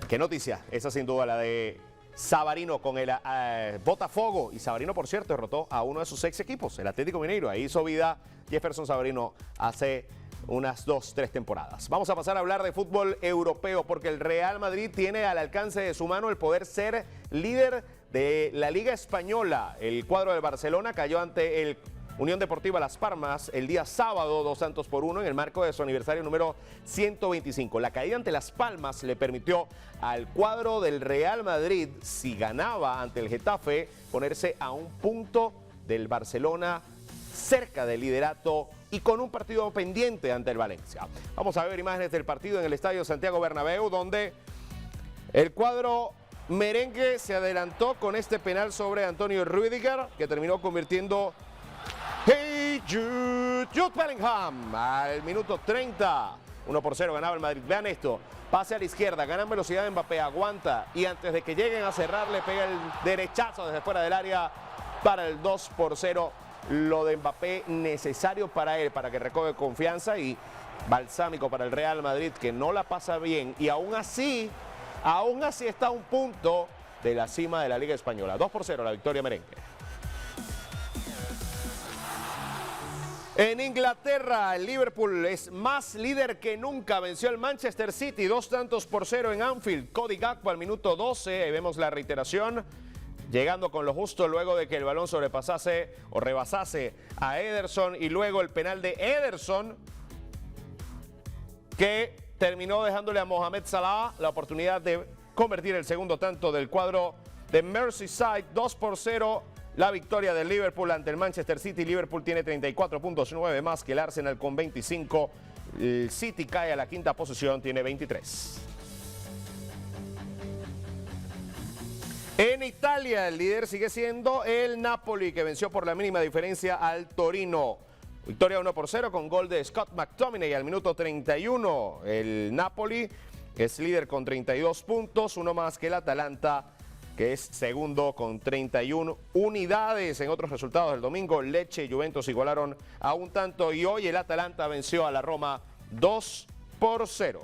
Qué noticia, esa sin duda la de Savarino con el Botafogo. Y Savarino, por cierto, derrotó a uno de sus ex equipos, el Atlético Mineiro. Ahí hizo vida Jefferson Savarino hace unas 2-3 temporadas. Vamos a pasar a hablar de fútbol europeo porque el Real Madrid tiene al alcance de su mano el poder ser líder de la Liga Española. El cuadro del Barcelona cayó ante el Unión Deportiva Las Palmas el día sábado 2-1 en el marco de su aniversario número 125. La caída ante Las Palmas le permitió al cuadro del Real Madrid, si ganaba ante el Getafe, ponerse a un punto del Barcelona cerca del liderato y con un partido pendiente ante el Valencia. Vamos a ver imágenes del partido en el Estadio Santiago Bernabéu, donde el cuadro merengue se adelantó con este penal sobre Antonio Rüdiger, que terminó convirtiendo Jude Bellingham al minuto 30. 1-0 ganaba el Madrid. Vean esto, pase a la izquierda, ganan velocidad de Mbappé, aguanta y antes de que lleguen a cerrar le pega el derechazo desde fuera del área para el 2-0. Lo de Mbappé necesario para él, para que recobre confianza y balsámico para el Real Madrid, que no la pasa bien y aún así está a un punto de la cima de la Liga Española. 2-0 la victoria merengue. En Inglaterra, el Liverpool es más líder que nunca. Venció al Manchester City 2-0 en Anfield. Cody Gakpo al minuto 12. Ahí vemos la reiteración. Llegando con lo justo luego de que el balón sobrepasase o rebasase a Ederson y luego el penal de Ederson que terminó dejándole a Mohamed Salah la oportunidad de convertir el segundo tanto del cuadro de Merseyside. 2-0 la victoria del Liverpool ante el Manchester City. Liverpool tiene 34 puntos, 9 más que el Arsenal con 25. El City cae a la quinta posición, tiene 23. En Italia, el líder sigue siendo el Napoli, que venció por la mínima diferencia al Torino. Victoria 1-0 con gol de Scott McTominay al minuto 31. El Napoli es líder con 32 puntos, uno más que el Atalanta, que es segundo con 31 unidades. En otros resultados del domingo, Lecce y Juventus igualaron a un tanto y hoy el Atalanta venció a la Roma 2-0.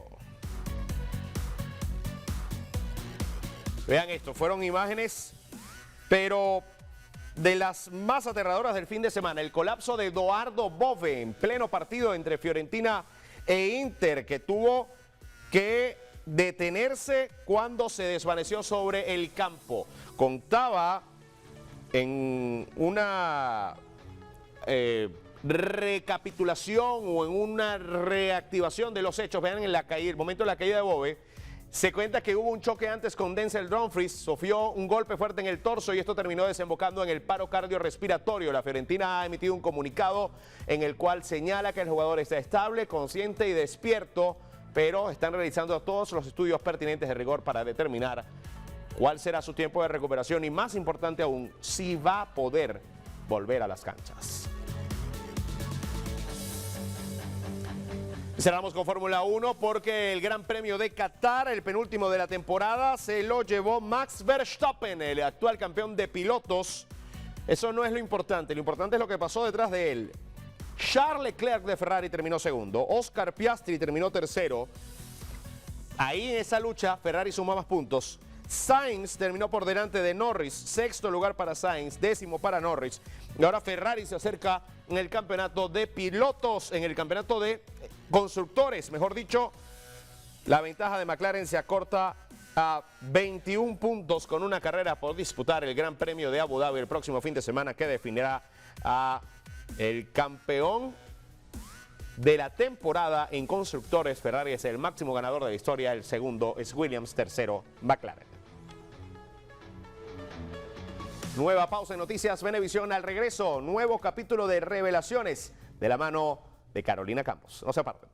Vean esto, fueron imágenes, pero de las más aterradoras del fin de semana, el colapso de Edoardo Bove en pleno partido entre Fiorentina e Inter, que tuvo que detenerse cuando se desvaneció sobre el campo. Contaba en una recapitulación o en una reactivación de los hechos. Vean en la caída, el momento de la caída de Bove, se cuenta que hubo un choque antes con Denzel Dumfries, sufrió un golpe fuerte en el torso y esto terminó desembocando en el paro cardiorrespiratorio. La Fiorentina ha emitido un comunicado en el cual señala que el jugador está estable, consciente y despierto, pero están realizando todos los estudios pertinentes de rigor para determinar cuál será su tiempo de recuperación y, más importante aún, si va a poder volver a las canchas. Cerramos con Fórmula 1 porque el Gran Premio de Qatar, el penúltimo de la temporada, se lo llevó Max Verstappen, el actual campeón de pilotos. Eso no es lo importante es lo que pasó detrás de él. Charles Leclerc de Ferrari terminó segundo, Oscar Piastri terminó tercero. Ahí en esa lucha Ferrari sumó más puntos. Sainz terminó por delante de Norris, sexto lugar para Sainz, décimo para Norris. Y ahora Ferrari se acerca en el campeonato de pilotos, en el campeonato de constructores, mejor dicho. La ventaja de McLaren se acorta a 21 puntos con una carrera por disputar, el Gran Premio de Abu Dhabi el próximo fin de semana, que definirá a el campeón de la temporada en constructores. Ferrari es el máximo ganador de la historia, el segundo es Williams, tercero McLaren. Nueva pausa en Noticias Venevisión. Al regreso, nuevo capítulo de revelaciones de la mano de Carolina Campos. No se aparten.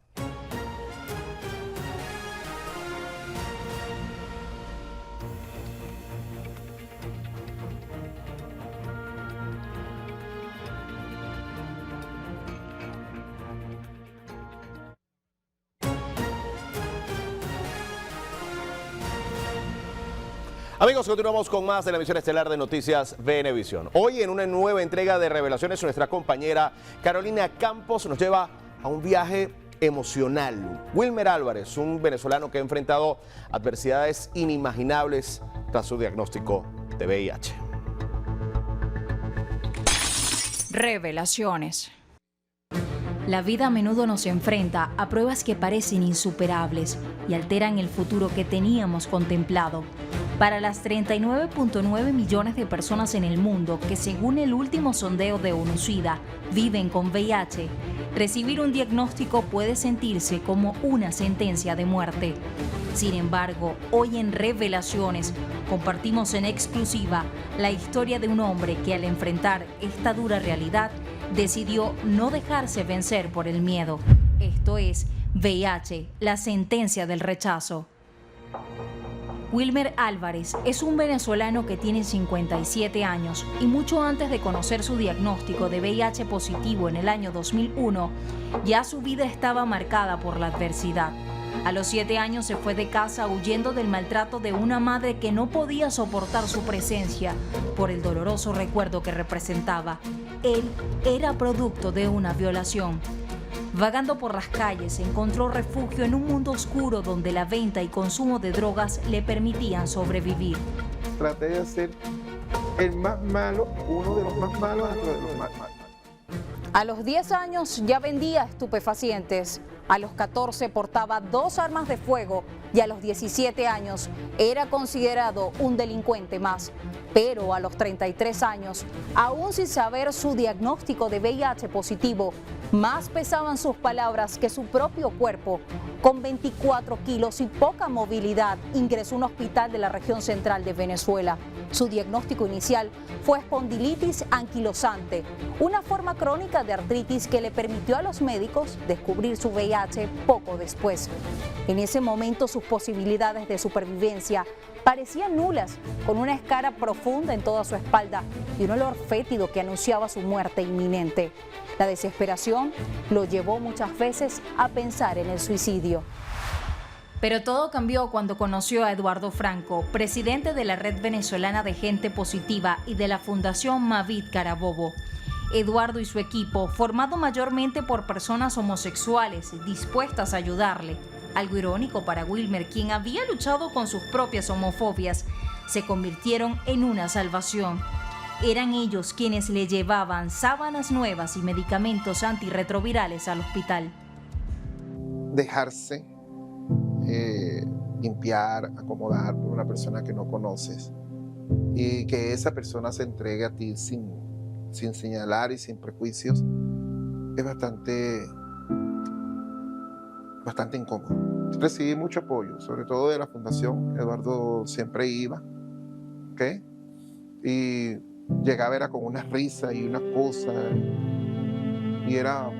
Amigos, continuamos con más de la emisión estelar de Noticias Venevisión. Hoy, en una nueva entrega de revelaciones, nuestra compañera Carolina Campos nos lleva a un viaje emocional. Wilmer Álvarez, un venezolano que ha enfrentado adversidades inimaginables tras su diagnóstico de VIH. Revelaciones. La vida a menudo nos enfrenta a pruebas que parecen insuperables y alteran el futuro que teníamos contemplado. Para las 39.9 millones de personas en el mundo que, según el último sondeo de ONU-SIDA, viven con VIH, recibir un diagnóstico puede sentirse como una sentencia de muerte. Sin embargo, hoy en Revelaciones compartimos en exclusiva la historia de un hombre que, al enfrentar esta dura realidad, decidió no dejarse vencer por el miedo. Esto es VIH, la sentencia del rechazo. Wilmer Álvarez es un venezolano que tiene 57 años y mucho antes de conocer su diagnóstico de VIH positivo en el año 2001, ya su vida estaba marcada por la adversidad. A los 7 años se fue de casa huyendo del maltrato de una madre que no podía soportar su presencia por el doloroso recuerdo que representaba. Él era producto de una violación. Vagando por las calles, encontró refugio en un mundo oscuro donde la venta y consumo de drogas le permitían sobrevivir. Traté de ser el más malo, uno de los más malos dentro de los más malos. A los 10 años ya vendía estupefacientes. A los 14 portaba 2 armas de fuego y a los 17 años era considerado un delincuente más. Pero a los 33 años, aún sin saber su diagnóstico de VIH positivo, más pesaban sus palabras que su propio cuerpo. Con 24 kilos y poca movilidad, ingresó a un hospital de la región central de Venezuela. Su diagnóstico inicial fue espondilitis anquilosante, una forma crónica de artritis que le permitió a los médicos descubrir su VIH poco después. En ese momento sus posibilidades de supervivencia parecían nulas, con una escara profunda en toda su espalda y un olor fétido que anunciaba su muerte inminente. La desesperación lo llevó muchas veces a pensar en el suicidio. Pero todo cambió cuando conoció a Eduardo Franco, presidente de la Red Venezolana de Gente Positiva y de la Fundación Mavid Carabobo. Eduardo y su equipo, formado mayormente por personas homosexuales dispuestas a ayudarle. Algo irónico para Wilmer, quien había luchado con sus propias homofobias, se convirtieron en una salvación. Eran ellos quienes le llevaban sábanas nuevas y medicamentos antirretrovirales al hospital. Dejarse limpiar, acomodar por una persona que no conoces y que esa persona se entregue a ti sin señalar y sin prejuicios es bastante incómodo. Recibí mucho apoyo, sobre todo de la fundación. Eduardo siempre iba, ¿ok? Y llegaba, era con una risa y una cosa, y era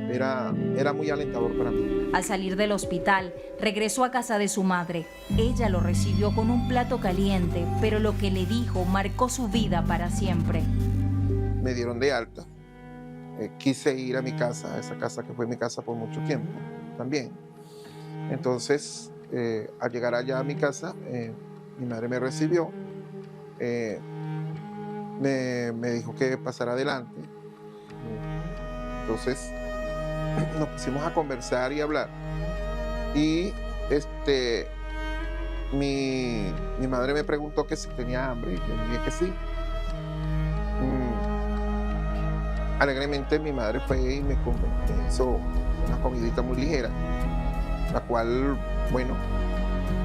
muy alentador para mí. Al salir del hospital, regresó a casa de su madre. Ella lo recibió con un plato caliente, pero lo que le dijo marcó su vida para siempre. Me dieron de alta. Quise ir a mi casa, a esa casa que fue mi casa por mucho tiempo también. Entonces, al llegar allá a mi casa, mi madre me recibió, me dijo que pasara adelante. Entonces, nos pusimos a conversar y a hablar. Y mi madre me preguntó que si tenía hambre, y yo dije que sí. Alegremente mi madre fue y me hizo una comidita muy ligera, la cual, bueno,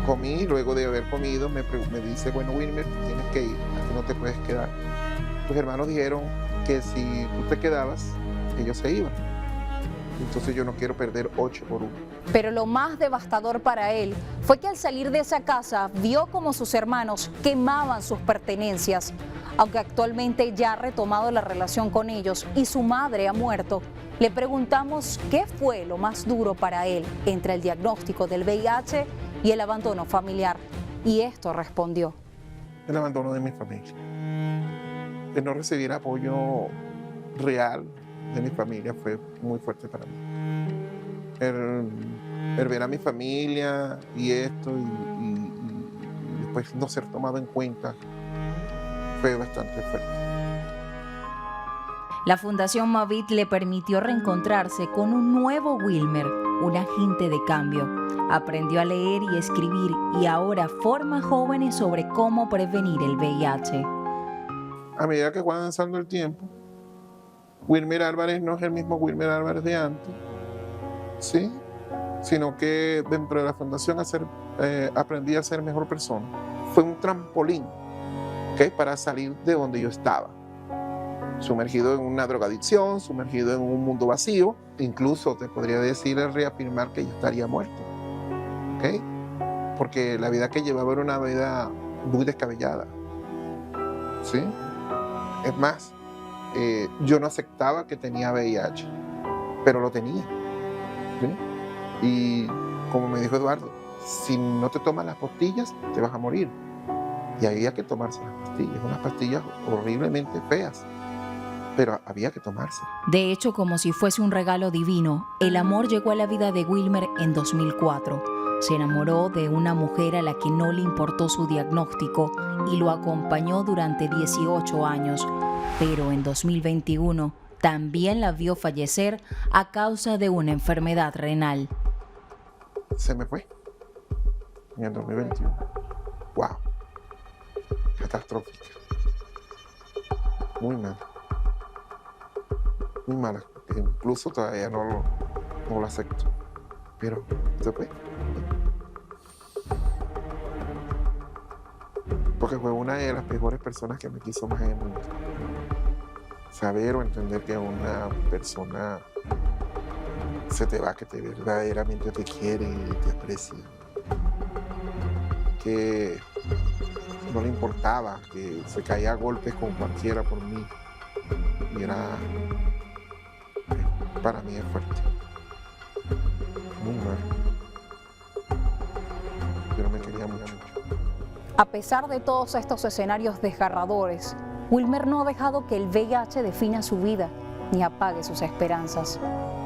comí. Luego de haber comido me dice, bueno, Wilmer, tienes que ir, aquí no te puedes quedar. Tus hermanos dijeron que si tú te quedabas, ellos se iban. Entonces yo no quiero perder 8 por 1. Pero lo más devastador para él fue que al salir de esa casa vio como sus hermanos quemaban sus pertenencias. Aunque actualmente ya ha retomado la relación con ellos y su madre ha muerto, le preguntamos qué fue lo más duro para él entre el diagnóstico del VIH y el abandono familiar. Y esto respondió. El abandono de mi familia. El no recibir apoyo real de mi familia fue muy fuerte para mí. El ver a mi familia y esto y después no ser tomado en cuenta fue bastante fuerte. La Fundación Mavit le permitió reencontrarse con un nuevo Wilmer, un agente de cambio. Aprendió a leer y escribir y ahora forma jóvenes sobre cómo prevenir el VIH. A medida que va avanzando el tiempo, Wilmer Álvarez no es el mismo Wilmer Álvarez de antes, ¿sí? Sino que dentro de la fundación aprendí a ser mejor persona. Fue un trampolín, ¿okay? Para salir de donde yo estaba, sumergido en una drogadicción, sumergido en un mundo vacío. Incluso te podría decir, reafirmar que yo estaría muerto, ¿okay? Porque la vida que llevaba era una vida muy descabellada, ¿sí? Es más, yo no aceptaba que tenía VIH, pero lo tenía, ¿sí? Y como me dijo Eduardo, si no te tomas las pastillas, te vas a morir. Y había que tomarse las pastillas, unas pastillas horriblemente feas, pero había que tomarse. De hecho, como si fuese un regalo divino, el amor llegó a la vida de Wilmer en 2004. Se enamoró de una mujer a la que no le importó su diagnóstico y lo acompañó durante 18 años. Pero en 2021 también la vio fallecer a causa de una enfermedad renal. Se me fue en el 2021. ¡Wow! Catastrófica. Muy mala. Muy mala. Incluso todavía no lo acepto. Pero se fue. Porque fue una de las mejores personas que me quiso más en el mundo. Saber o entender que una persona se te va, que verdaderamente te quiere y te aprecia. Que no le importaba, que se caía a golpes con cualquiera por mí. Y para mí es fuerte. Muy mal. Pero me quería mucho. A pesar de todos estos escenarios desgarradores, Wilmer no ha dejado que el VIH defina su vida ni apague sus esperanzas.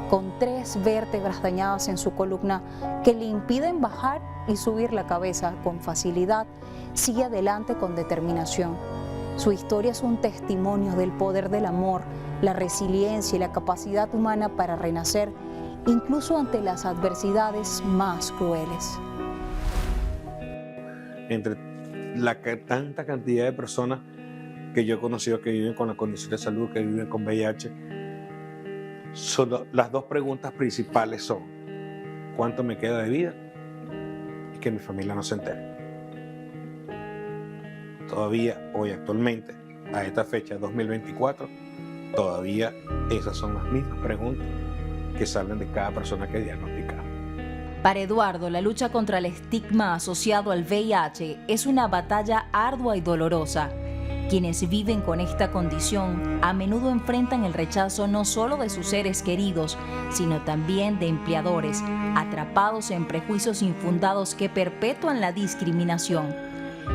Con 3 vértebras dañadas en su columna que le impiden bajar y subir la cabeza con facilidad, sigue adelante con determinación. Su historia es un testimonio del poder del amor, la resiliencia y la capacidad humana para renacer, incluso ante las adversidades más crueles. Entre tanta cantidad de personas que yo he conocido que viven con la condición de salud, que viven con VIH, las dos preguntas principales son: ¿cuánto me queda de vida? Y que mi familia no se entere. Todavía, hoy actualmente, a esta fecha, 2024, todavía esas son las mismas preguntas que salen de cada persona que diagnostica. Para Eduardo, la lucha contra el estigma asociado al VIH es una batalla ardua y dolorosa. Quienes viven con esta condición a menudo enfrentan el rechazo no solo de sus seres queridos, sino también de empleadores, atrapados en prejuicios infundados que perpetúan la discriminación.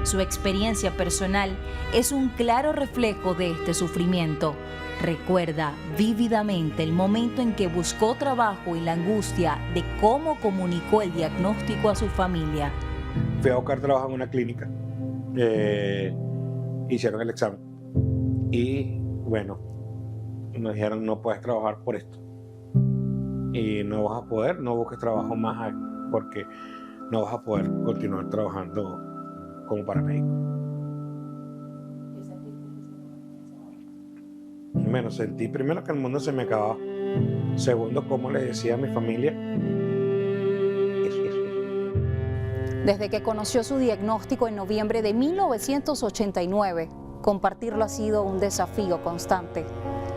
Su experiencia personal es un claro reflejo de este sufrimiento. Recuerda vívidamente el momento en que buscó trabajo y la angustia de cómo comunicó el diagnóstico a su familia. Fui a buscar trabajo en una clínica. Hicieron el examen y bueno, nos dijeron: no puedes trabajar por esto y no vas a poder, no busques trabajo más porque no vas a poder continuar trabajando como paramédico. Bueno, sentí primero que el mundo se me acababa, segundo, como le decía a mi familia. Desde que conoció su diagnóstico en noviembre de 1989, compartirlo ha sido un desafío constante.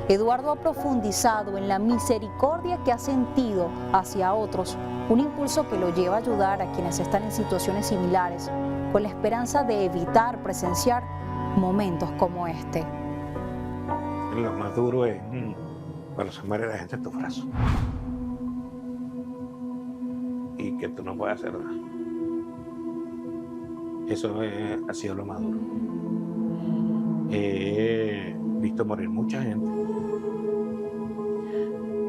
Eduardo ha profundizado en la misericordia que ha sentido hacia otros, un impulso que lo lleva a ayudar a quienes están en situaciones similares, con la esperanza de evitar presenciar momentos como este. Lo más duro es cuando se muere la gente en tu brazo y que tú no puedes hacer nada. Eso ha sido lo más duro. He visto morir mucha gente.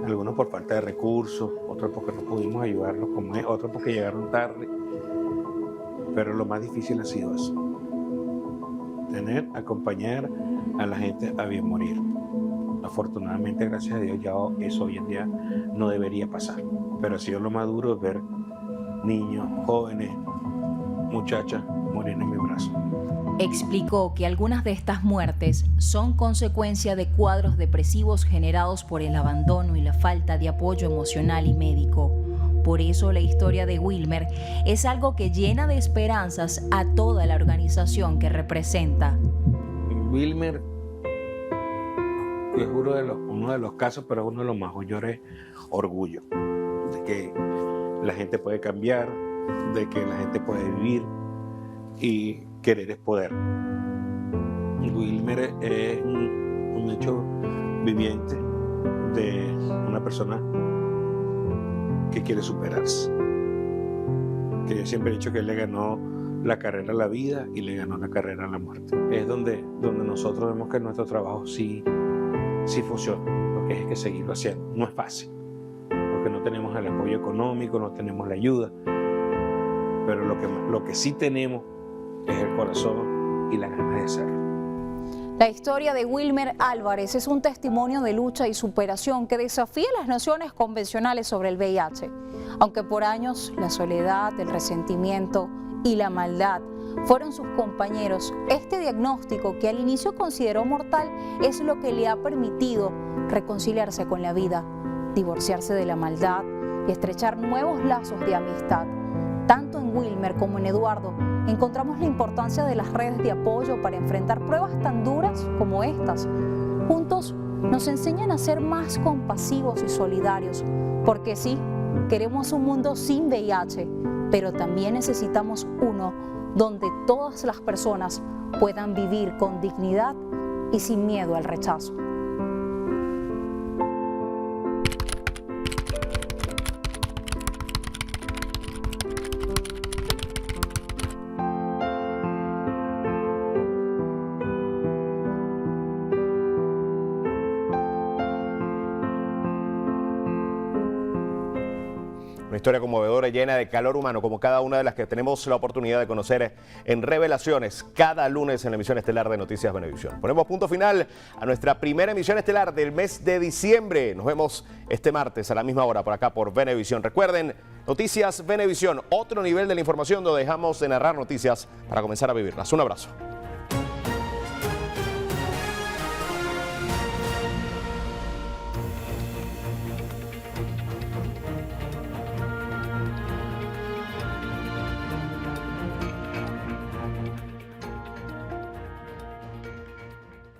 Algunos por falta de recursos, otros porque no pudimos ayudarlos como es, otros porque llegaron tarde. Pero lo más difícil ha sido eso. Acompañar a la gente a bien morir. Afortunadamente, gracias a Dios, ya eso hoy en día no debería pasar. Pero ha sido lo más duro ver niños, jóvenes, muchachas morir en mi brazo. Explicó que algunas de estas muertes son consecuencia de cuadros depresivos generados por el abandono y la falta de apoyo emocional y médico. Por eso la historia de Wilmer es algo que llena de esperanzas a toda la organización que representa. Wilmer es uno de los casos, pero uno de los mayores orgullos de que la gente puede cambiar, de que la gente puede vivir y querer es poder. Wilmer es un hecho viviente de una persona que quiere superarse. Que yo siempre he dicho que él le ganó la carrera a la vida y le ganó la carrera a la muerte. Es donde nosotros vemos que nuestro trabajo sí funciona, lo que es que seguirlo haciendo. No es fácil, porque no tenemos el apoyo económico, no tenemos la ayuda, pero lo que sí tenemos es el corazón y la ganas de hacerlo. La historia de Wilmer Álvarez es un testimonio de lucha y superación que desafía las nociones convencionales sobre el VIH. Aunque por años la soledad, el resentimiento y la maldad fueron sus compañeros, este diagnóstico que al inicio consideró mortal es lo que le ha permitido reconciliarse con la vida, divorciarse de la maldad y estrechar nuevos lazos de amistad. Tanto en Wilmer como en Eduardo encontramos la importancia de las redes de apoyo para enfrentar pruebas tan duras como estas. Juntos nos enseñan a ser más compasivos y solidarios, porque sí, queremos un mundo sin VIH, pero también necesitamos uno donde todas las personas puedan vivir con dignidad y sin miedo al rechazo. Una historia conmovedora, llena de calor humano, como cada una de las que tenemos la oportunidad de conocer en Revelaciones, cada lunes en la emisión estelar de Noticias Venevisión. Ponemos punto final a nuestra primera emisión estelar del mes de diciembre. Nos vemos este martes a la misma hora por acá por Venevisión. Recuerden, Noticias Venevisión, otro nivel de la información donde dejamos de narrar noticias para comenzar a vivirlas. Un abrazo.